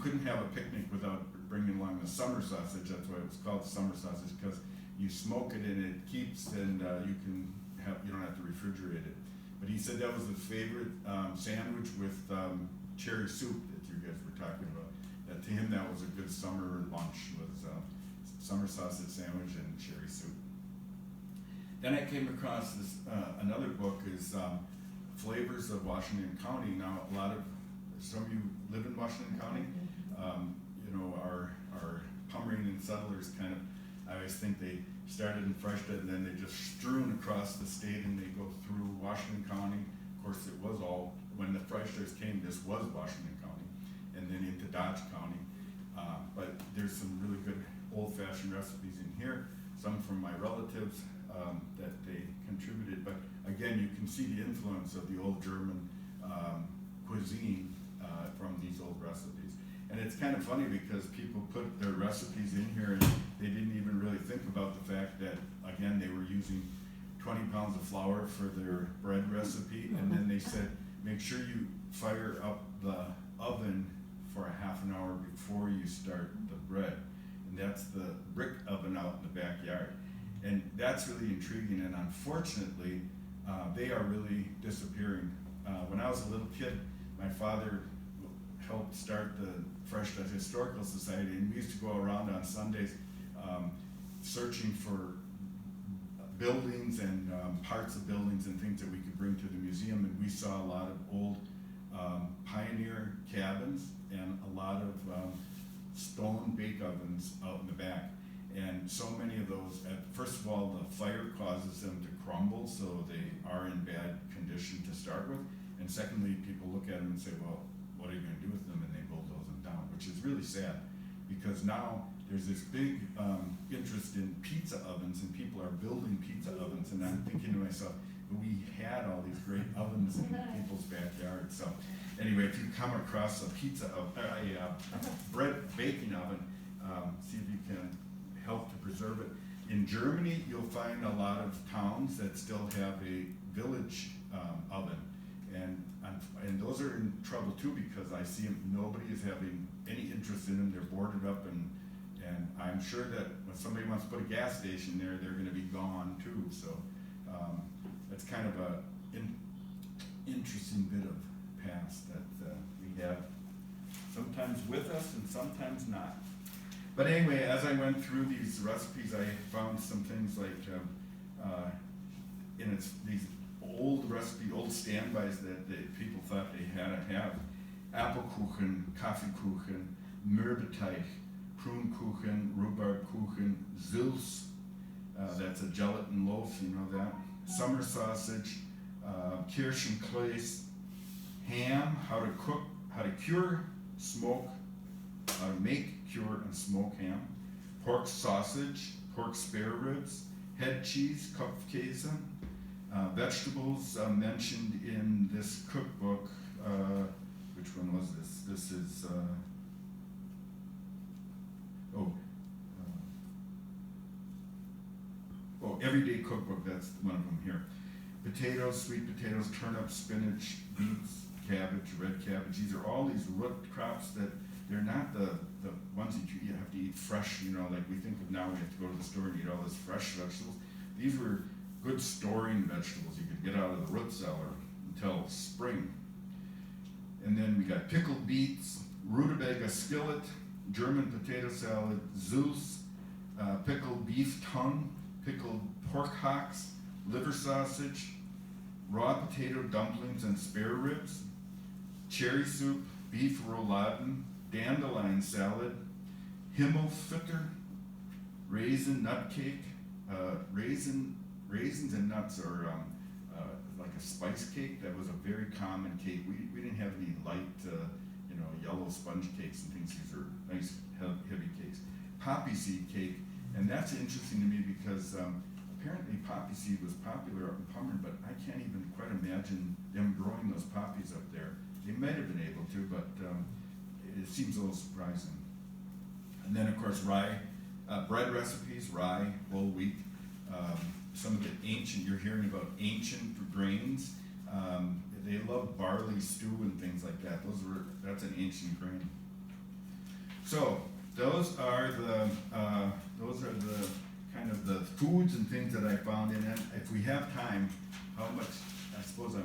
couldn't have a picnic without bringing along the summer sausage. That's why it was called summer sausage, because you smoke it and it keeps, and you don't have to refrigerate it. But he said that was his favorite sandwich with cherry soup that you guys were talking about. That to him, that was a good summer lunch, was summer sausage sandwich and cherry soup. Then I came across this another book is Flavors of Washington County. Now, some of you live in Washington County. Our Pomeranian settlers kind of, I always think they started in Freshta and then they just strewn across the state, and they go through Washington County. Of course, it was all, when the Freshtas came, this was Washington County, and then into Dodge County. But there's some really good old-fashioned recipes in here, some from my relatives that they contributed. But again, you can see the influence of the old German cuisine from these old recipes. And it's kind of funny because people put their recipes in here and they didn't even really think about the fact that, again, they were using 20 pounds of flour for their bread recipe, and then they said, make sure you fire up the oven for a half an hour before you start the bread. And that's the brick oven out in the backyard. And that's really intriguing, and unfortunately, they are really disappearing. When I was a little kid, my father helped start the Freshta Historical Society, and we used to go around on Sundays searching for buildings and parts of buildings and things that we could bring to the museum, and we saw a lot of old pioneer cabins and a lot of stone bake ovens out in the back. And so many of those, first of all, the fire causes them to crumble, so they are in bad condition to start with. And secondly, people look at them and say, well, what are you going to do with them? And they bulldoze them down, which is really sad, because now there's this big interest in pizza ovens, and people are building pizza ovens. And I'm thinking to myself, we had all these great ovens in people's backyards. So anyway, if you come across a bread baking oven, see if you can help to preserve it. In Germany, you'll find a lot of towns that still have a village oven, and those are in trouble too, because I see them, nobody is having any interest in them. They're boarded up, and I'm sure that when somebody wants to put a gas station there, they're going to be gone too. So that's kind of a interesting bit of past that we have, sometimes with us and sometimes not. But anyway, as I went through these recipes, I found some things like these old standbys that people thought they had to have. Apfelkuchen, Kaffeekuchen, Mürbeteig, Prunemkuchen, Rhubarbkuchen, Zilz, that's a gelatin loaf, you know that. Summer sausage, Kirschenklees, ham, how to cure, smoke, how to make, cure, and smoke ham, pork sausage, pork spare ribs, head cheese, Kopfkäse, vegetables mentioned in this cookbook. Which one was this? This is, Everyday Cookbook, that's one of them here. Potatoes, sweet potatoes, turnips, spinach, beets, cabbage, red cabbage. These are all these root crops that they're not the ones that you have to eat fresh, like we think of now. We have to go to the store and eat all this fresh vegetables. These were good storing vegetables you could get out of the root cellar until spring. And then we got pickled beets, rutabaga skillet, German potato salad, Zeus, pickled beef tongue, pickled pork hocks, liver sausage, raw potato dumplings and spare ribs, cherry soup, beef rouladen, dandelion salad, Himmelfutter, raisin nut cake. Raisins and nuts are like a spice cake. That was a very common cake. We didn't have any light, yellow sponge cakes and things. These are nice, heavy cakes. Poppy seed cake, and that's interesting to me because apparently poppy seed was popular up in Pommern, but I can't even quite imagine them growing those poppies up there. They might have been able to, but it seems a little surprising. And then, of course, rye bread recipes, rye, whole wheat. Some of the ancient, you're hearing about ancient grains. They love barley stew and things like that. That's an ancient grain. So, those are the kind of the foods and things that I found in it. If we have time, how much, I suppose I'm